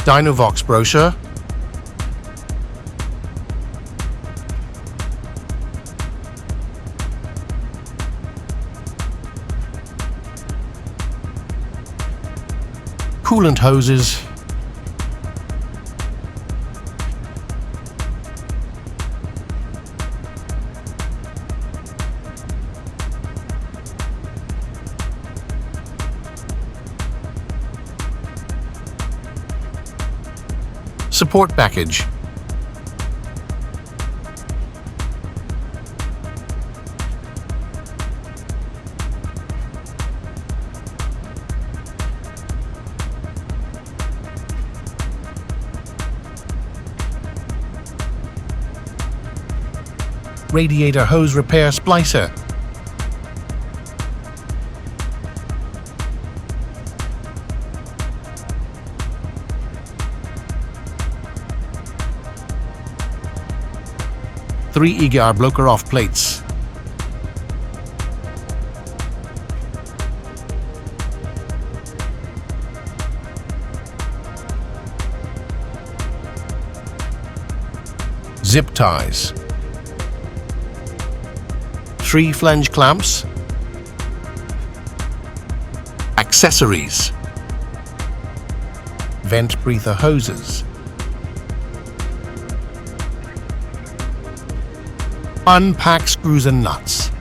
DynoVox brochure, coolant hoses, support package, radiator hose repair splicer, three EGR blocker off plates, zip ties, 3 flange clamps, accessories, vent breather hoses, unpack screws and nuts.